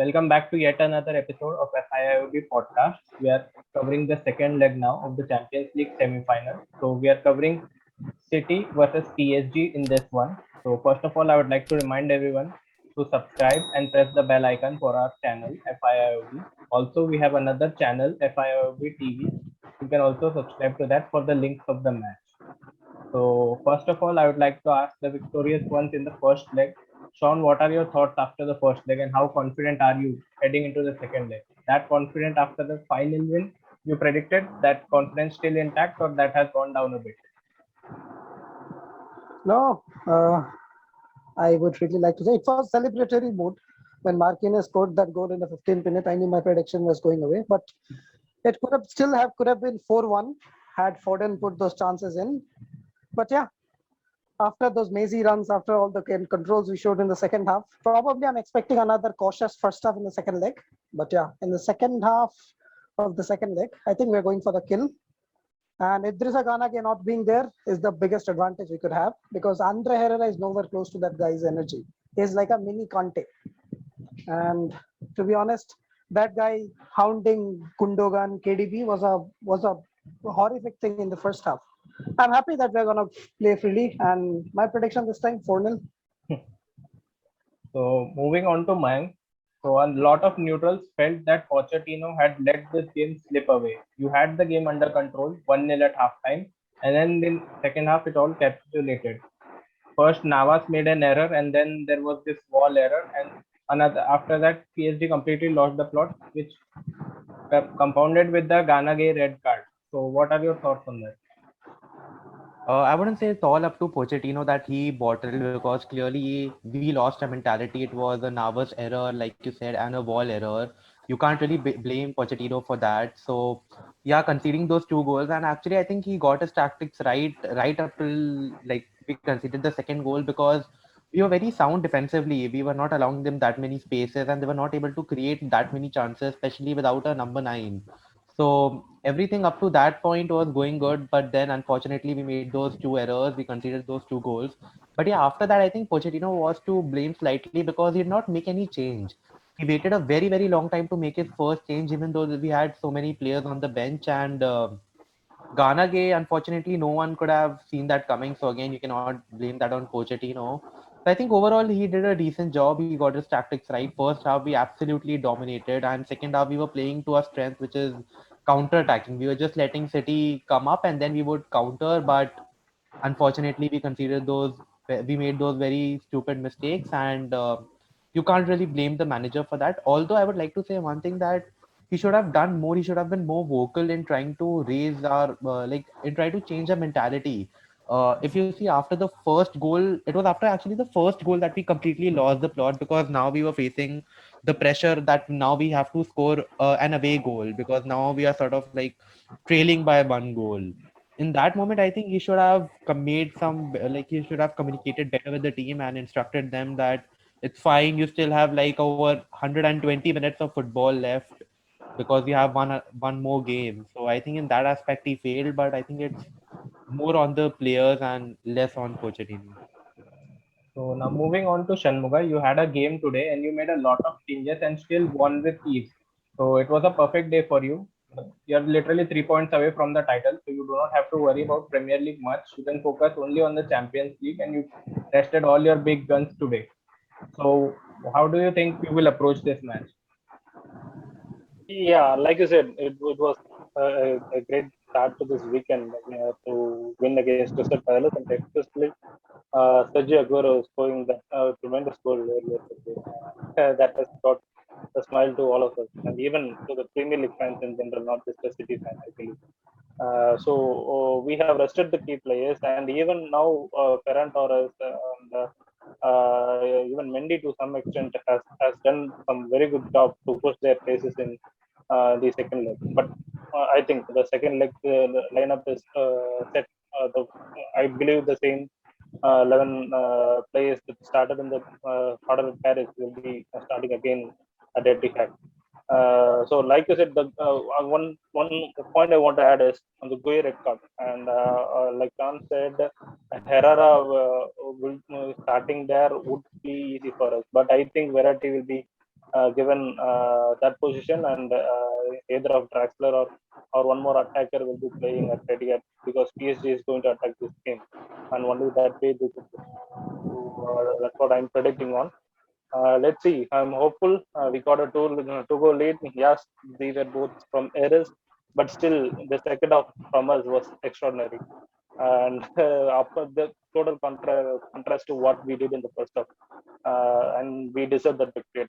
Welcome back to yet another episode of FIIOB podcast. We are covering the second leg now of the Champions League semi-final. So we are covering City versus PSG in this one. So first of all, I would like to remind everyone to subscribe and press the bell icon for our channel FIIOB. Also, we have another channel FIIOB TV. You can also subscribe to that for the links of the match. So first of all, I would like to ask the victorious ones in the first leg. Sean, what are your thoughts after the first leg and how confident are you heading into the second leg? That confident after the final win you predicted, that confidence still intact or that has gone down a bit? No, I would really like to say it was celebratory mood when Marquinhos scored that goal in the 15th minute. I knew my prediction was going away, but it could have been 4-1 had Foden put those chances in. But yeah, after those mazy runs, after all the controls we showed in the second half, probably I'm expecting another cautious first half in the second leg. But yeah, in the second half of the second leg, I think we're going for the kill. And Idrissa Ganage not being there is the biggest advantage we could have because Andre Herrera is nowhere close to that guy's energy. He's like a mini Conte. And to be honest, that guy hounding Gundogan, KDB was a horrific thing in the first half. I'm happy that we're gonna play freely, and my prediction this time 4-0. So moving on to mine. So a lot of neutrals felt that Pochettino had let this game slip away. You had the game under control, 1-0 at halftime, and then in second half it all capitulated. First Navas made an error and then there was this wall error and another after that PSG completely lost the plot which compounded with the Ganagay red card. So what are your thoughts on that? I wouldn't say it's all up to Pochettino that he bottled because clearly we lost a mentality. It was a Navas error, like you said, and a wall error. You can't really blame Pochettino for that. So, yeah, conceding those two goals, and actually, I think he got his tactics right up till like we conceded the second goal because we were very sound defensively. We were not allowing them that many spaces, and they were not able to create that many chances, especially without a number nine. So everything up to that point was going good, but then unfortunately we made those two errors. We conceded those two goals. But yeah, after that, I think Pochettino was to blame slightly because he did not make any change. He waited a very long time to make his first change, even though we had so many players on the bench. And Ghana Gay, unfortunately, no one could have seen that coming. So again, you cannot blame that on Pochettino. So I think overall he did a decent job. He got his tactics right. First half we absolutely dominated, and second half we were playing to our strength, which is counter attacking. We were just letting City come up and then we would counter, but unfortunately we conceded those. We made those very stupid mistakes, and you can't really blame the manager for that. Although I would like to say one thing that he should have done more. He should have been more vocal in trying to raise our like in trying to change our mentality. If you see after the first goal, it was after actually the first goal that we completely lost the plot because now we were facing the pressure that now we have to score an away goal because now we are sort of like trailing by one goal. In that moment, I think he should have made some like he should have communicated better with the team and instructed them that it's fine. You still have like over 120 minutes of football left because you have one more game. So I think in that aspect he failed, but I think it's more on the players and less on Pochettino. So now moving on to Shanmuga, you had a game today and you made a lot of changes and still won with ease. So it was a perfect day for you. You're literally 3 points away from the title, so you do not have to worry about Premier League much. You can focus only on the Champions League and you tested all your big guns today. So how do you think you will approach this match? Yeah, like you said, it was a great start to this weekend to win against Crystal Palace and especially Sergio Aguero scoring that tremendous goal earlier today. That has brought a smile to all of us and even to the Premier League fans in general, not just the City fan, I believe. We have rested the key players, and even now Ferran Torres and even Mendy to some extent has done some very good job to push their places in the second leg. But I think the second leg the lineup is set. I believe the same 11 players that started in the order of Paris will be starting again at Etihad. So, like you said, the one point I want to add is on the Gueye red card, and like John said, Herrera will starting there would be easy for us, but I think Verratti will be given that position, and either of Draxler or one more attacker will be playing at Etihad, because PSG is going to attack this game, and only that way they could. So that's what I'm predicting on. Let's see. I'm hopeful. We got a two-goal lead. Yes, they were both from errors, but still, the second half from us was extraordinary, and after the total contrast to what we did in the first half, and we deserve that victory.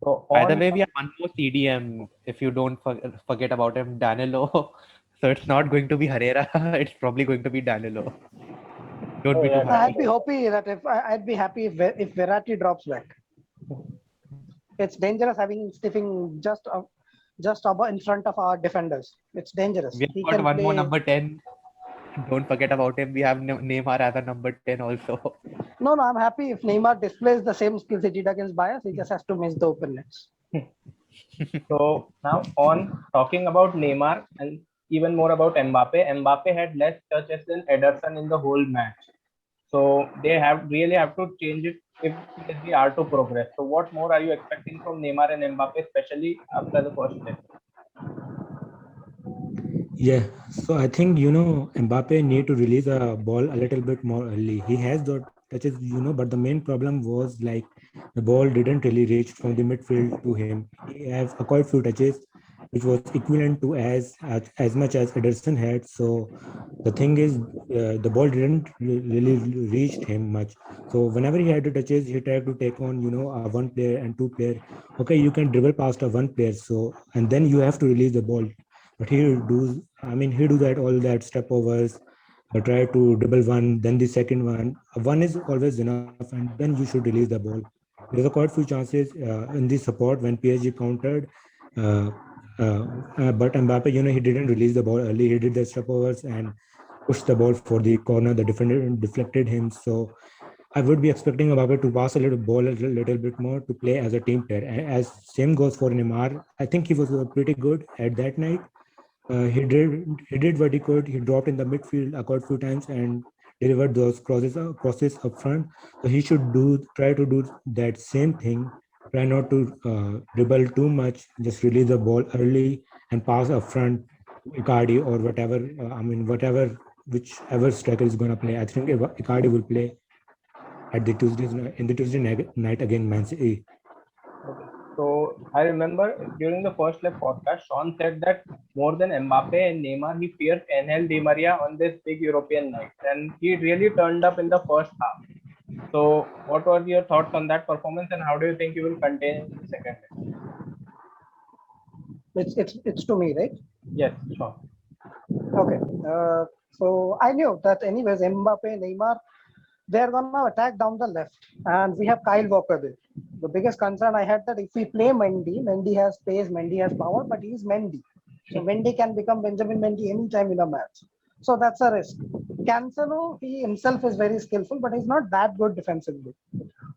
So By the on way, we have one more CDM. If you don't forget about him, Danilo. So it's not going to be Herrera. It's probably going to be Danilo. Don't Oh, be too yeah, happy. I'd be happy that I'd be happy if Verratti drops back. It's dangerous having him sniffing just above in front of our defenders. It's dangerous. We He have got can one more play. number 10. Don't forget about him. We have Neymar as a number 10 also. No, I'm happy if Neymar displays the same skills he did against Bias. He just has to miss the open nets. So now on talking about Neymar and even more about Mbappe. Mbappe had less touches than Ederson in the whole match. So they really have to change it if PSG are to progress. So what more are you expecting from Neymar and Mbappe, especially after the first leg? Yeah, so I think Mbappe need to release a ball a little bit more early. He has the touches, but the main problem was like the ball didn't really reach from the midfield to him. He has quite few touches, which was equivalent to as much as Ederson had. So the thing is, the ball didn't really reach him much. So whenever he had the touches, he tried to take on a one player and two player. Okay, you can dribble past a one player, so and then you have to release the ball, but he do that all that step overs, try to dribble one, then the second one. One is always enough, and then you should release the ball. There's a quite few chances in the support when PSG countered, uh, but Mbappe, he didn't release the ball early. He did the step overs and pushed the ball for the corner. The defender deflected him. So I would be expecting Mbappe to pass a little bit more to play as a team player. As same goes for Neymar. I think he was pretty good at that night. He did what he could. He dropped in the midfield a quite few times and delivered those crosses up front. So he should try to do that same thing. Try not to dribble too much. Just release the ball early and pass up front, Icardi or whatever. Whichever striker is going to play. I think Icardi will play at the Tuesday night against Man City. Okay. So I remember during the first leg podcast, Sean said that more than Mbappe and Neymar, he fears Angel Di Maria on this big European night, and he really turned up in the first half. So, what were your thoughts on that performance, and how do you think you will contain in the second leg? It's to me, right? Yes, sure. Okay. So I knew that anyways, Mbappe, Neymar, they're gonna attack down the left, and we have Kyle Walker there. The biggest concern I had that if we play Mendy has pace, Mendy has power, but he's Mendy. So Mendy can become Benjamin Mendy anytime in a match. So that's a risk. Cancelo, he himself is very skillful, but he's not that good defensively.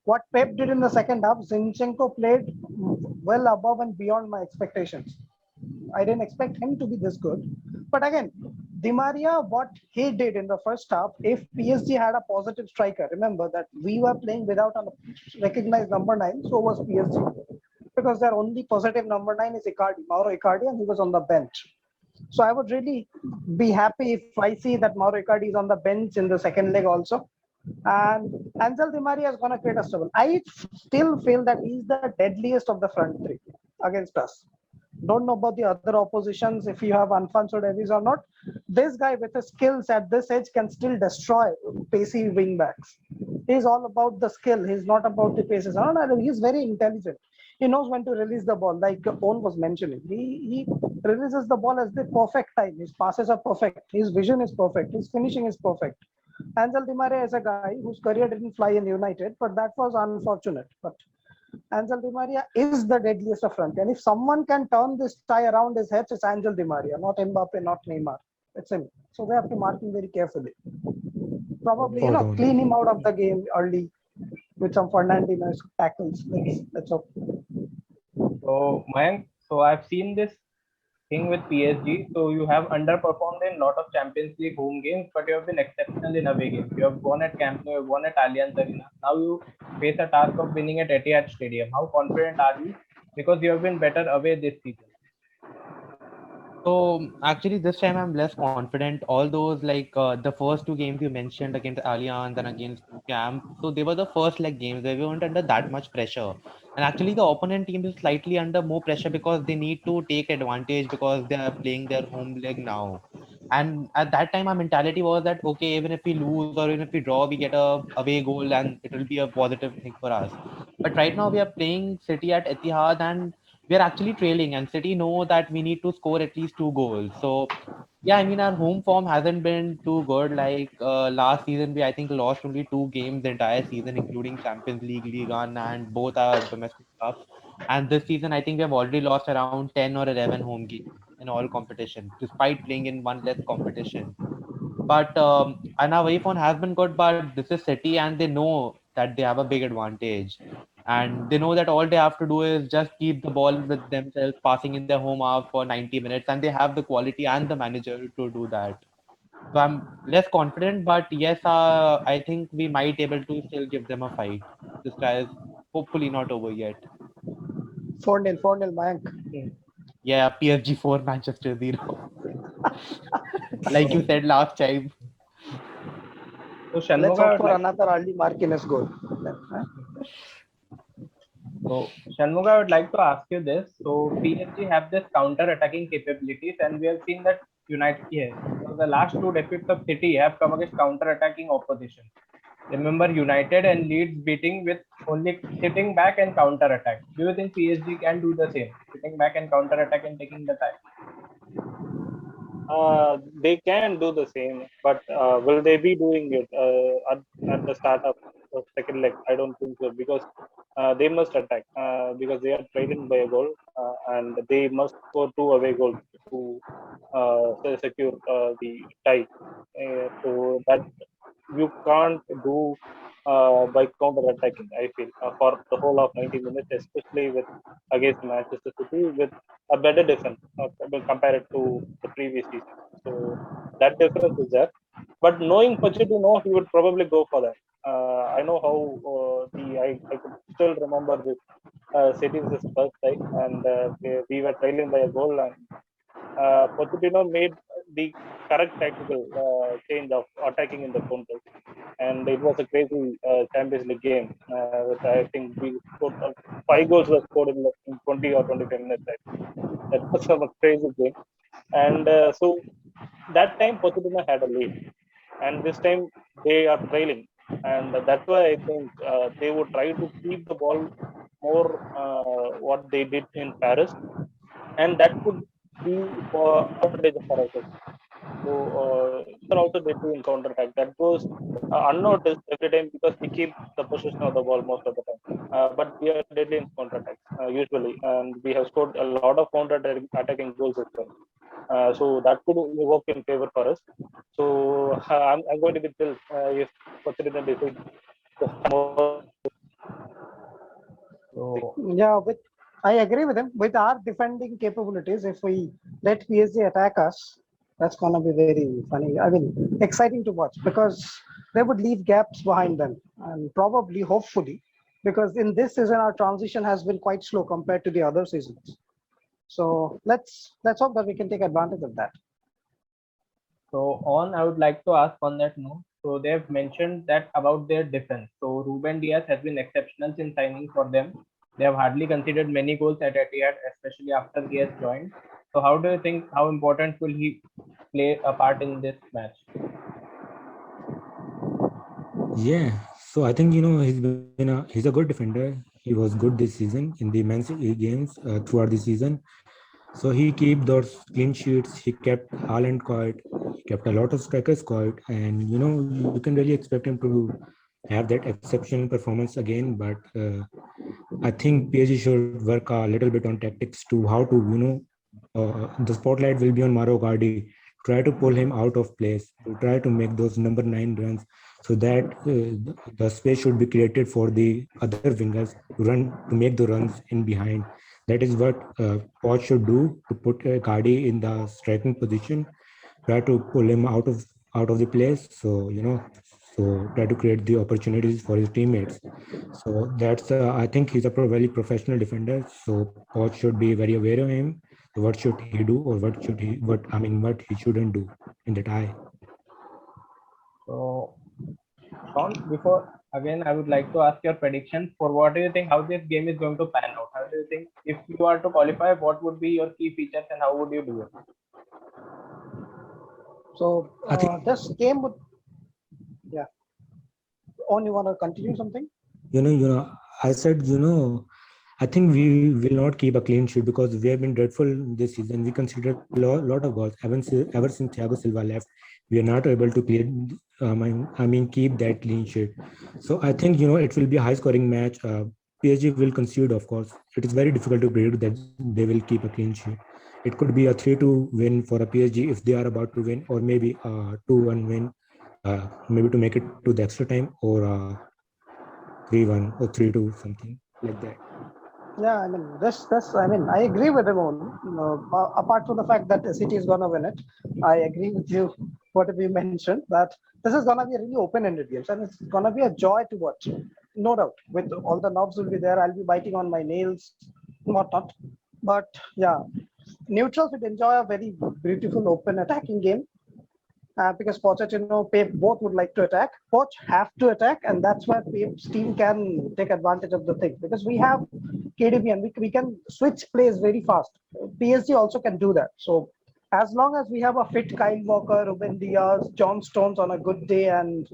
What Pep did in the second half, Zinchenko played well above and beyond my expectations. I didn't expect him to be this good. But again, Di Maria, what he did in the first half, if PSG had a positive striker, remember that we were playing without a recognized number 9, so was PSG. Because their only positive number 9 is Icardi, Mauro Icardi, and he was on the bench. So I would really be happy if I see that Mauro Icardi is on the bench in the second leg also. And Angel Di Maria is going to create a trouble. I still feel that he's the deadliest of the front three against us. Don't know about the other oppositions if you have Alphonso Davies or not. This guy with his skills at this age can still destroy pacey wing backs. He's all about the skill. He's not about the paces. No, he's very intelligent. He knows when to release the ball, like Owen was mentioning. He releases the ball at the perfect time. His passes are perfect. His vision is perfect. His finishing is perfect. Angel Di Maria is a guy whose career didn't fly in United, but that was unfortunate. But Angel Di Maria is the deadliest of front. And if someone can turn this tie around his head, it's Angel Di Maria, not Mbappe, not Neymar. It's him. So we have to mark him very carefully. Probably, clean him out of the game early with some Fernandinho tackles. Let's hope. So, Mayank, so I've seen this thing with PSG. So you have underperformed in lot of Champions League home games, but you have been exceptional in away games. You have won at Camp Nou, you have won at Allianz Arena. Now you face a task of winning at Etihad Stadium. How confident are you? Because you have been better away this season. So actually, this time I'm less confident. All those the first two games you mentioned against Allianz and against Camp, so they were the first leg games. They weren't under that much pressure. And actually, the opponent team is slightly under more pressure because they need to take advantage because they are playing their home leg now. And at that time, our mentality was that okay, even if we lose or even if we draw, we get a away goal and it will be a positive thing for us. But right now, we are playing City at Etihad and we are actually trailing, and City know that we need to score at least 2 goals. So yeah, I mean our home form hasn't been too good. Like last season, we I think lost only 2 games the entire season, including Champions League, Ligue 1, and both our domestic cups. And this season, I think we have already lost around 10 or 11 home games in all competition, despite playing in one less competition. But and our away form has been good, but this is City, and they know that they have a big advantage, and they know that all they have to do is just keep the ball with themselves, passing in their home half for 90 minutes, and they have the quality and the manager to do that. So I'm less confident, but yes, I think we might able to still give them a fight. This guy is hopefully not over yet. 4-0, Mayank. Yeah, PSG 4, Manchester 0. Like you said last time. So Let's Shanmuga, hope I would for like another early Marquinhos goal. I would like to ask you this. So PSG have this counter-attacking capabilities, and we have seen that United here. So the last two defeats of City have come against counter-attacking opposition. Remember United and Leeds beating with only sitting back and counter-attack. Do you think PSG can do the same, sitting back and counter-attack and taking the time? They can do the same, but will they be doing it at the start of the second leg? I don't think so, because they must attack because they are trailing by a goal, and they must score 2 away goals to secure the tie. So that you can't do by counter attacking. I feel for the whole of 90 minutes, especially with against Manchester City with a better defense compared to the previous season. So that difference is there. But knowing Pochettino, he would probably go for that. I know how I could still remember this City versus first tie, and we were trailing by a goal, and Pochettino made the correct tactical change of attacking in the counter, and it was a crazy Champions League game. With, I think we scored 5 goals were scored in 20 or 25 minutes. That was a crazy game, and so that time Pochettino had a lead, and this time they are trailing, and that's why I think they would try to keep the ball more what they did in Paris, and that could be for advantage for us. So also they do in counter attack. That goes unnoticed every time because we keep the possession of the ball most of the time. But we are deadly in counter attacks usually, and we have scored a lot of counter attacking goals as well. So that could work in favor for us. So I'm going to be thrilled if Pochettino decides to have more. So Yeah, I agree with him. With our defending capabilities, if we let PSG attack us, that's gonna be very funny. I mean, exciting to watch because they would leave gaps behind them, and probably, hopefully, because in this season our transition has been quite slow compared to the other seasons. So let's hope that we can take advantage of that. I would like to ask on that note. So they have mentioned that about their defense. So Ruben Diaz has been exceptional in signing for them. They have hardly conceded many goals at Etihad, especially after he has joined. So how do you think how important will he play a part in this match? Yeah, so I think he's a good defender. He was good this season in the men's games throughout the season. So he kept those clean sheets. He kept Haaland quiet. He kept a lot of strikers quiet, and you can really expect him to have that exceptional performance again. But I think PSG should work a little bit on tactics to how to the spotlight will be on Mauro Icardi. Try to pull him out of place. To try to make those number 9 runs, so that the space should be created for the other wingers to make the runs in behind. That is what Poch should do, to put Cardi in the striking position, try to pull him out of the place. So so try to create the opportunities for his teammates. So that's I think he's a very professional defender. So Poch should be very aware of him. So what should he do, or what he shouldn't do in that eye. So, Sean, before again, I would like to ask your predictions for what do you think how this game is going to pan out? How do you think if you are to qualify, what would be your key features and how would you do it? So I think this game would, yeah. On, you want to continue something? I said, I think we will not keep a clean sheet because we have been dreadful this season. We conceded a lot of goals. Ever since Thiago Silva left, we are not able to clear, keep that clean sheet. So I think, it will be a high scoring match. PSG will concede, of course. It is very difficult to predict that they will keep a clean sheet. It could be a 3-2 win for a PSG if they are about to win, or maybe a 2-1 win, maybe to make it to the extra time, or 3-1 or 3-2, something like that. Yeah, I mean, I agree with him on. Apart from the fact that the City is gonna win it, I agree with you. Whatever you mentioned, that this is gonna be a really open-ended game, and it's gonna be a joy to watch. No doubt, with all the knobs will be there. I'll be biting on my nails, whatnot. But yeah, neutrals would enjoy a very beautiful open attacking game. Because Pochettino, Pep both would like to attack. Poch have to attack, and that's where Pep's team can take advantage of the thing. Because we have KDB and we can switch plays very fast. PSG also can do that. So as long as we have a fit Kyle Walker, Ruben Diaz, John Stones on a good day, and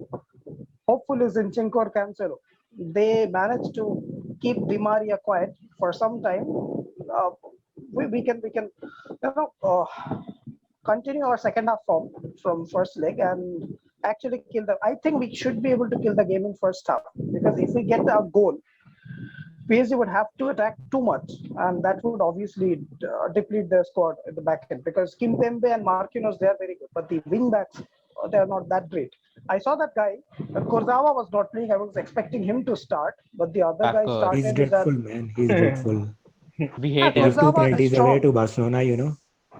hopefully Zinchenko or Cancelo, they manage to keep Di Maria quiet for some time. Uh, we can continue our second half form from first leg and actually kill the. I think we should be able to kill the game in first half, because if we get a goal, PSG would have to attack too much, and that would obviously deplete their squad at the back end, because Kimpembe and Marquinhos, they are very good, but the wing backs, they are not that great. I saw that guy, Kurzawa was not playing. I was expecting him to start, but the other guy Backer. He's started. Is that dreadful, man. He's dreadful. We hate He gave him. two Kurzawa is penalties away strong. to Barcelona.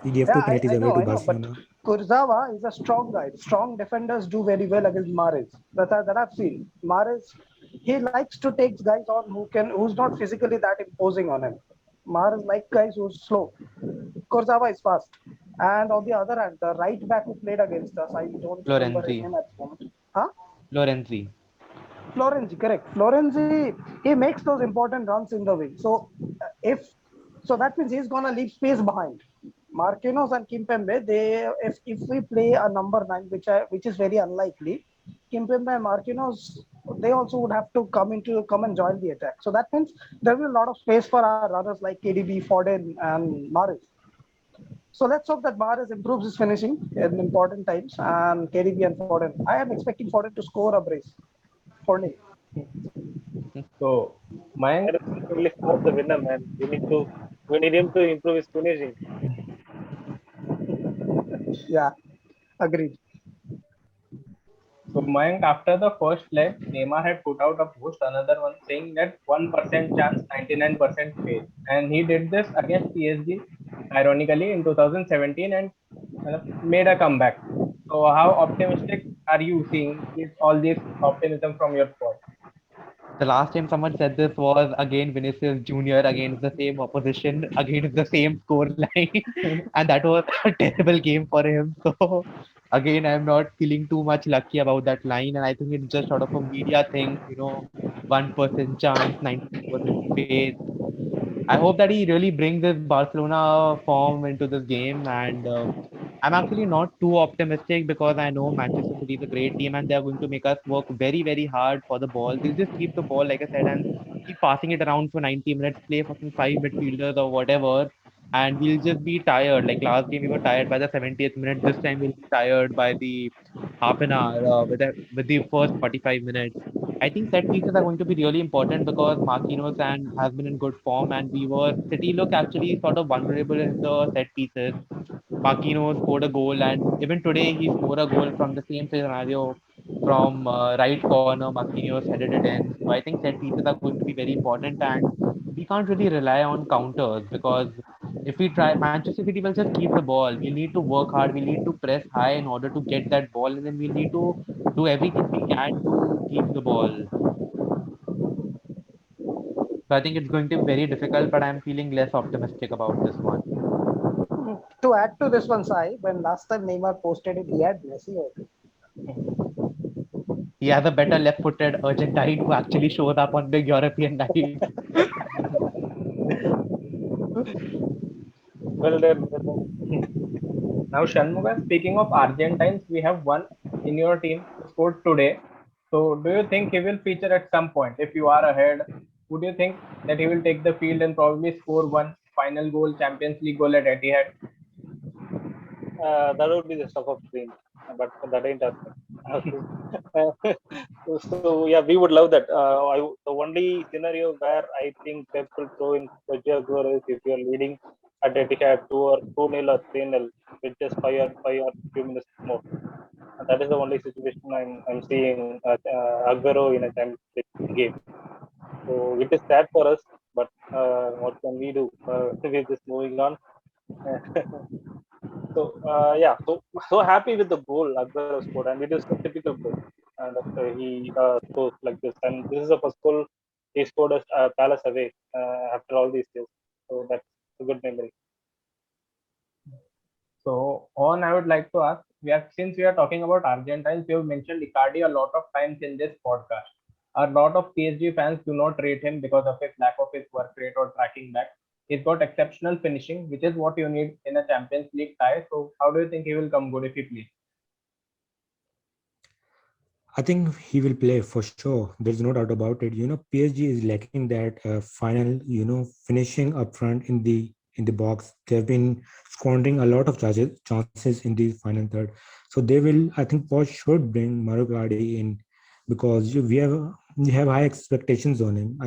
He gave Yeah, two penalties I away know, to I know. But Barcelona. Kurzawa is a strong guy. Strong defenders do very well against Mahrez. That I've seen. Mahrez, he likes to take guys on who's not physically that imposing on him. Mahrez like guys who's slow. Kurzawa is fast. And on the other hand, the right back who played against us, I don't remember his Florenzi. name at the moment. Huh? Florenzi. Florenzi, correct. Florenzi, he makes those important runs in the wing. If so, that means he's gonna leave space behind. Marquinhos and Kimpembe, if we play a number 9, which is very unlikely, Kimpembe and Marquinhos, they also would have to come and join the attack. So that means there will be a lot of space for our runners like KDB, Foden, and Mahrez. So let's hope that Mahrez improves his finishing in important times, and KDB and Foden. I am expecting Foden to score a brace for me. So, Mayank, That is only for the winner, man. We need him to improve his finishing. Yeah, agreed. so Mayank, after the first leg, Neymar had put out a post, another one saying that 1% chance, 99% faith. And he did this against PSG, ironically, in 2017 and made a comeback. So, how optimistic are you seeing all this optimism from your squad? The last time someone said this was again Vinicius Junior against the same opposition, against the same score line, and that was a terrible game for him. So again, I'm not feeling too much lucky about that line, and I think it's just sort of a media thing, 1% chance, 99% faith. I hope that he really brings this Barcelona form into this game, and I'm actually not too optimistic because I know Manchester City is a great team and they are going to make us work very, very hard for the ball. They'll just keep the ball, like I said, and keep passing it around for 90 minutes, play fucking five midfielders or whatever, and we'll just be tired. Like last game, we were tired by the 70th minute. This time, we'll be tired by the half an hour with the first 45 minutes. I think set pieces are going to be really important because Marquinhos and has been in good form, and we were City look actually sort of vulnerable in the set pieces. Marquinhos scored a goal, and even today he scored a goal from the same scenario from right corner. Marquinhos headed it in. So I think set pieces are going to be very important, and we can't really rely on counters, because if we try, Manchester City will just keep the ball. We need to work hard. We need to press high in order to get that ball, and then we need to do everything we can to keep the ball. So I think it's going to be very difficult, but I'm feeling less optimistic about this one. To add to this one, Sai, when last time Neymar posted it, he had Messi. He has a better left-footed Argentine who actually shows up on big European nights. Well done. Well done. Now, Shanmuga, speaking of Argentines, we have one in your team who scored today. So, do you think he will feature at some point? If you are ahead, would you think that he will take the field and probably score one final goal, Champions League goal at Etihad? That would be the stuff of dreams, but that ain't happening. So yeah, we would love that. The only scenario where I think Pep will throw in Sergio Aguero is if you're leading at Etihad 2-0 or 3-0 with just five or few minutes more. And that is the only situation I'm seeing Aguero in a Champions League game. So it is sad for us, but what can we do? We're just moving on. So yeah, so happy with the goal Aguero scored, and it is a typical goal, and he scores like this, and this is the first goal he scored at Palace away after all these years. So that's a good memory. So, on, I would like to ask, since we are talking about Argentines, we have mentioned Icardi a lot of times in this podcast. A lot of PSG fans do not rate him because of his lack of his work rate or tracking back. He's got exceptional finishing, which is what you need in a Champions League tie. So, how do you think he will come good if he plays? I think he will play for sure. There's no doubt about it. PSG is lacking that final, finishing up front in the box. They've been squandering a lot of chances in the final third. So they will. I think Poch should bring Mauro Icardi in because we have high expectations on him.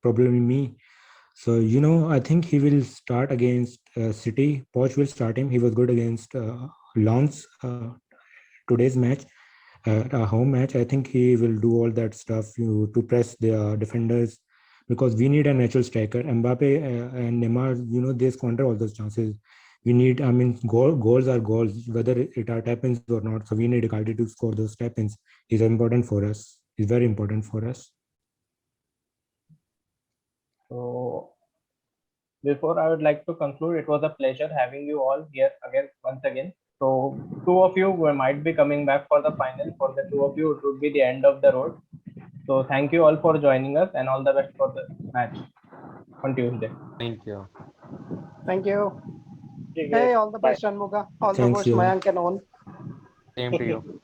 Probably me. So I think he will start against City. Poch will start him. He was good against Lens today's match. A home match, I think he will do all that stuff to press the defenders because we need a natural striker. Mbappe and Neymar, they squander all those chances. We need, goals are goals, whether it happens or not. So we need Icardi to score those tap-ins. Is important for us. Is very important for us. So, before I would like to conclude, it was a pleasure having you all here again, once again. So, two of you might be coming back for the final. For the two of you, it would be the end of the road. So, thank you all for joining us and all the best for the match on Tuesday. Thank you. Thank you. Okay, Hey, guys. all the Bye. best, Shanmuga. All the Thanks, best, you. Mayank and On. Same to you.